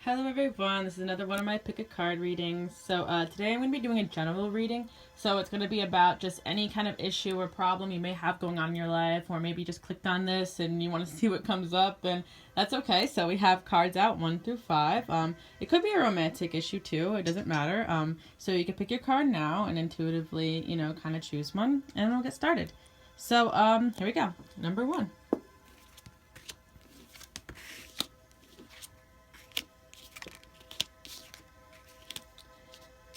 Hello everyone, this is another one of my pick a card readings. So today I'm going to be doing a general reading. So it's going to be about just any kind of issue or problem you may have going on in your life, or maybe you just clicked on this and you want to see what comes up, and that's okay. So we have cards out 1 through 5. It could be a romantic issue too, it doesn't matter. So you can pick your card now and intuitively, kind of choose one, and we'll get started. So here we go. Number 1.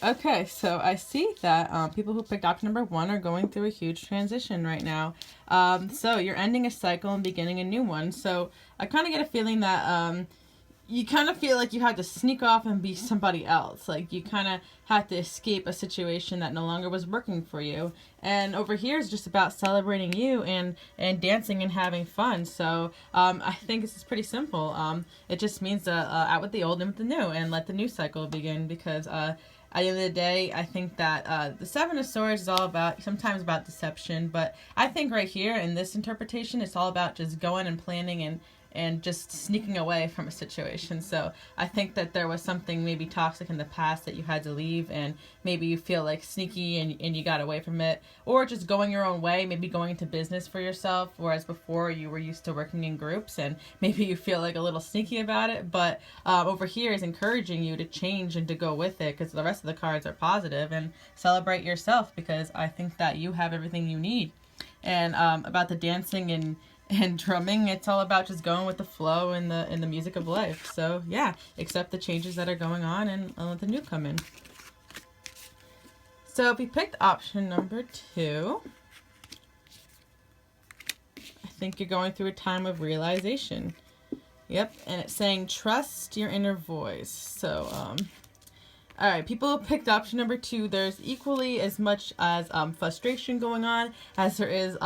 Okay, so I see that people who picked option number 1 are going through a huge transition right now. So you're ending a cycle and beginning a new one. So I kind of get a feeling that you kind of feel like you had to sneak off and be somebody else. Like you kind of had to escape a situation that no longer was working for you. And over here is just about celebrating you and dancing and having fun. So I think this is pretty simple. It just means out with the old and with the new, and let the new cycle begin, because at the end of the day, I think that the Seven of Swords is all about, sometimes about deception, but I think right here in this interpretation, it's all about just going and planning and just sneaking away from a situation. So I think that there was something maybe toxic in the past that you had to leave, and maybe you feel like sneaky and you got away from it, or just going your own way, maybe going into business for yourself, whereas before you were used to working in groups and maybe you feel like a little sneaky about it. But over here is encouraging you to change and to go with it, because the rest of the cards are positive, and celebrate yourself, because I think that you have everything you need. And about the dancing and drumming, it's all about just going with the flow and the music of life. So yeah, accept the changes that are going on and let the new come in. So if you picked option number 2, I think you're going through a time of realization. Yep, and it's saying trust your inner voice. So all right, people who picked option number 2, there's equally as much as frustration going on as there is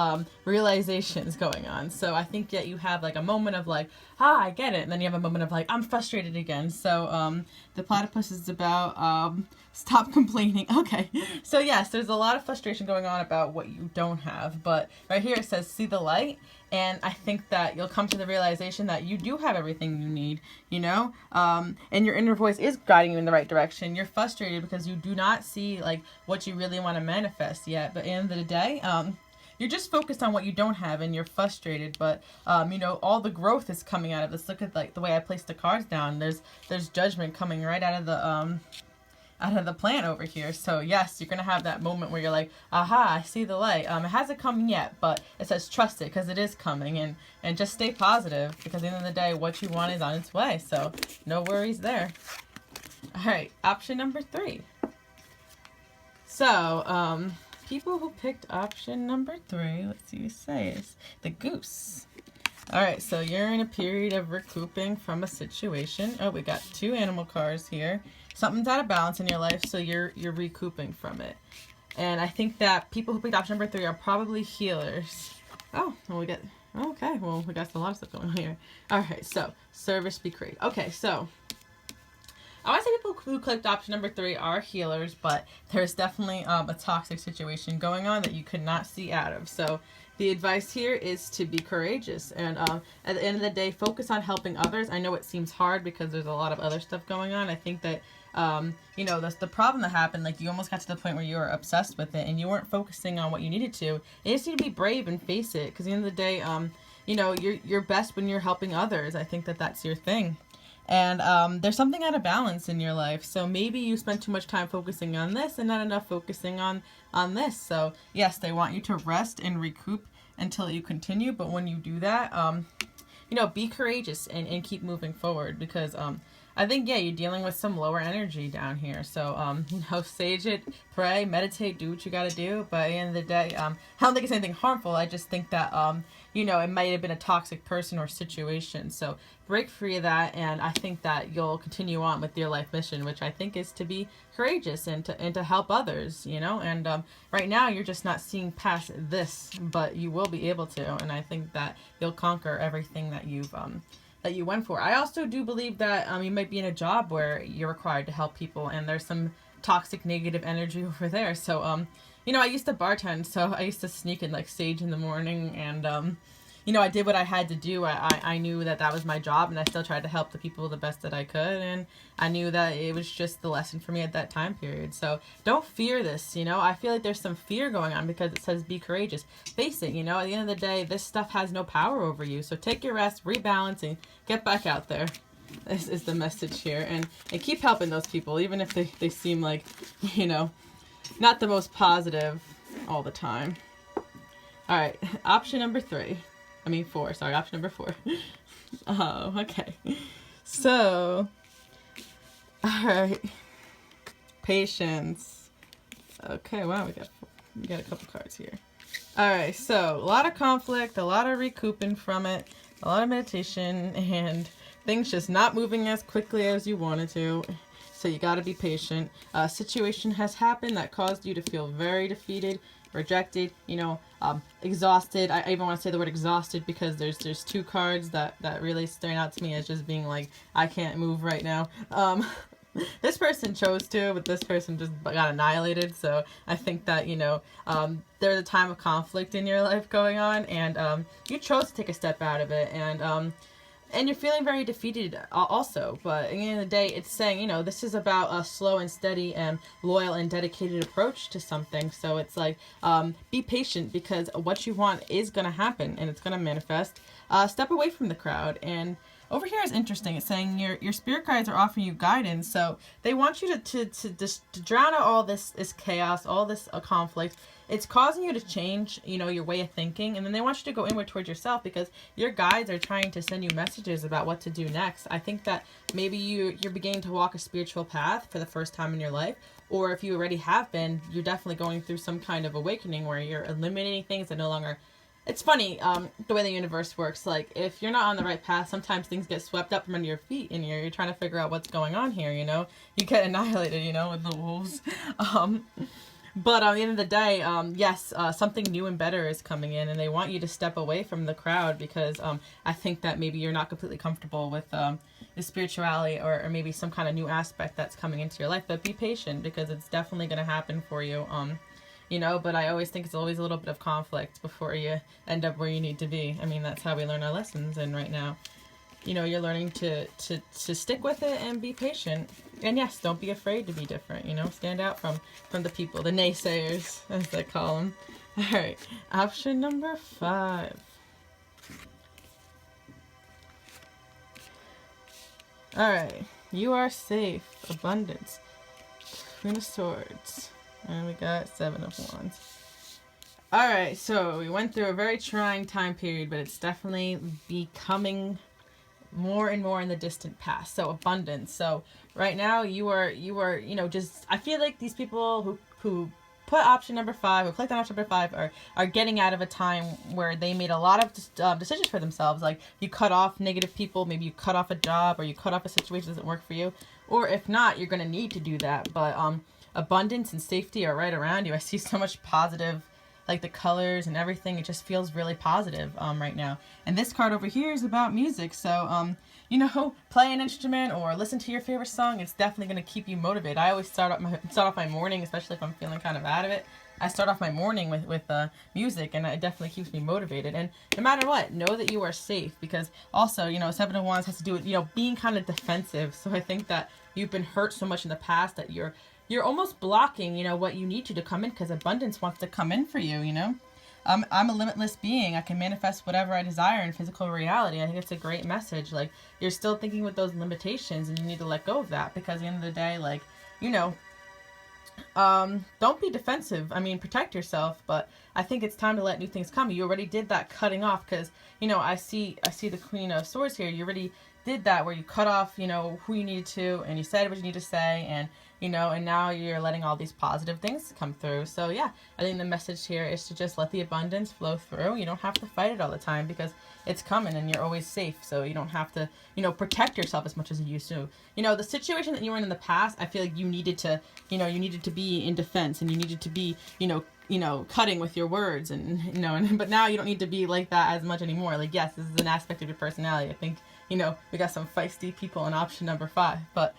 realizations going on. So I think that you have like a moment of like, I get it. And then you have a moment of like, I'm frustrated again. So the platypus is about stop complaining. Okay. So yes, there's a lot of frustration going on about what you don't have. But right here it says, see the light. And I think that you'll come to the realization that you do have everything you need, and your inner voice is guiding you in the right direction. You're frustrated because you do not see like what you really want to manifest yet. But at the end of the day, you're just focused on what you don't have, and you're frustrated. But all the growth is coming out of this. Look at like the way I placed the cards down. There's judgment coming right out of the plant over here. So yes, you're gonna have that moment where you're like, aha, I see the light. It hasn't come yet, but it says trust it, because it is coming, and just stay positive, because at the end of the day, what you want is on its way. So no worries there. All right, option number 3. So people who picked option number 3, let's see what it says, the goose. All right, so you're in a period of recouping from a situation. Oh, we got 2 animal cards here. Something's out of balance in your life, so you're recouping from it. And I think that people who picked option number 3 are probably healers. Oh, well, we got a lot of stuff going on here. All right, so service be great. Okay, so I want to say people who clicked option number 3 are healers, but there's definitely a toxic situation going on that you could not see out of. So the advice here is to be courageous, and at the end of the day, focus on helping others. I know it seems hard because there's a lot of other stuff going on. I think that that's the problem that happened. Like you almost got to the point where you were obsessed with it and you weren't focusing on what you needed to. You just need to be brave and face it, because at the end of the day, you're best when you're helping others. I think that that's your thing. And there's something out of balance in your life. So maybe you spent too much time focusing on this and not enough focusing on this. So yes, they want you to rest and recoup until you continue. But when you do that, be courageous and keep moving forward, because I think, yeah, you're dealing with some lower energy down here. So, sage it, pray, meditate, do what you got to do. But at the end of the day, I don't think it's anything harmful. I just think that, it might have been a toxic person or situation. So break free of that. And I think that you'll continue on with your life mission, which I think is to be courageous and to help others, And right now you're just not seeing past this, but you will be able to. And I think that you'll conquer everything that you went for. I also do believe that you might be in a job where you're required to help people, and there's some toxic negative energy over there. So I used to bartend, so I used to sneak in like sage in the morning and I did what I had to do. I knew that was my job, and I still tried to help the people the best that I could, and I knew that it was just the lesson for me at that time period. So don't fear this, I feel like there's some fear going on because it says be courageous. Face it, at the end of the day, this stuff has no power over you. So take your rest, rebalance, and get back out there. This is the message here. And keep helping those people, even if they seem like, not the most positive all the time. All right, option number 4. Sorry, option number 4. Oh, okay. So, all right. Patience. Okay, wow, we got a couple cards here. All right, so a lot of conflict, a lot of recouping from it, a lot of meditation, and things just not moving as quickly as you wanted to. So you got to be patient. A situation has happened that caused you to feel very defeated, rejected, exhausted. I even want to say the word exhausted because there's 2 cards that really stand out to me as just being like, I can't move right now. This person chose to, but this person just got annihilated. So I think that, there's a time of conflict in your life going on, and you chose to take a step out of it, and you're feeling very defeated also. But at the end of the day, it's saying, this is about a slow and steady and loyal and dedicated approach to something. So it's like, be patient, because what you want is going to happen and it's going to manifest. Step away from the crowd. And over here is interesting. It's saying your spirit guides are offering you guidance. So they want you to drown out all this chaos, all this conflict. It's causing you to change, your way of thinking. And then they want you to go inward towards yourself, because your guides are trying to send you messages about what to do next. I think that maybe you're beginning to walk a spiritual path for the first time in your life. Or if you already have been, you're definitely going through some kind of awakening where you're eliminating things that no longer... It's funny, the way the universe works. Like, if you're not on the right path, sometimes things get swept up from under your feet, and you're trying to figure out what's going on here, You get annihilated, with the wolves. But at the end of the day, yes, something new and better is coming in, and they want you to step away from the crowd, because I think that maybe you're not completely comfortable with the spirituality or maybe some kind of new aspect that's coming into your life. But be patient, because it's definitely going to happen for you. But I always think it's always a little bit of conflict before you end up where you need to be. I mean, that's how we learn our lessons. And right now, you're learning to stick with it and be patient. And yes, don't be afraid to be different, stand out from the people, the naysayers, as they call them. All right, option number 5. All right, you are safe, abundance, Queen of Swords. And we got 7 of Wands. Alright, so we went through a very trying time period, but it's definitely becoming more and more in the distant past. So abundance. So right now you are just, I feel like these people who put option number 5, who clicked on option number 5 are getting out of a time where they made a lot of decisions for themselves. Like, you cut off negative people, maybe you cut off a job, or you cut off a situation that doesn't work for you. Or if not, you're going to need to do that. But abundance and safety are right around you. I see so much positive, like the colors and everything. It just feels really positive right now. And this card over here is about music. So, play an instrument or listen to your favorite song. It's definitely going to keep you motivated. I always start off my morning, especially if I'm feeling kind of out of it. I start off my morning with music, and it definitely keeps me motivated. And no matter what, know that you are safe, because also, 7 of Wands has to do with, being kind of defensive. So I think that you've been hurt so much in the past that you're almost blocking, what you need to come in, because abundance wants to come in for you, I'm a limitless being. I can manifest whatever I desire in physical reality. I think it's a great message. Like, you're still thinking with those limitations, and you need to let go of that, because at the end of the day, like, don't be defensive. I mean, protect yourself, but I think it's time to let new things come. You already did that cutting off, because, I see the Queen of Swords here. You already did that, where you cut off, who you needed to, and you said what you need to say, and and now you're letting all these positive things come through. So yeah, I think the message here is to just let the abundance flow through. You don't have to fight it all the time, because it's coming, and you're always safe. So you don't have to, protect yourself as much as you used to. The situation that you were in the past, I feel like you needed to, you needed to be in defense, and you needed to be, cutting with your words, and, but now you don't need to be like that as much anymore. Like, yes, this is an aspect of your personality. I think, we got some feisty people in option number 5, but,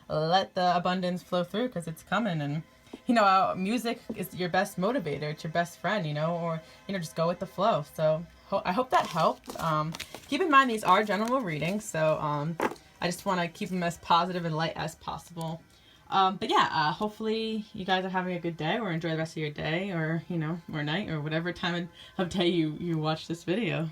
let the abundance flow through, because it's coming. And, music is your best motivator. It's your best friend, or, just go with the flow. So I hope that helped. Keep in mind these are general readings, so I just want to keep them as positive and light as possible. But yeah, hopefully you guys are having a good day, or enjoy the rest of your day, or, you know, or night, or whatever time of day you watch this video.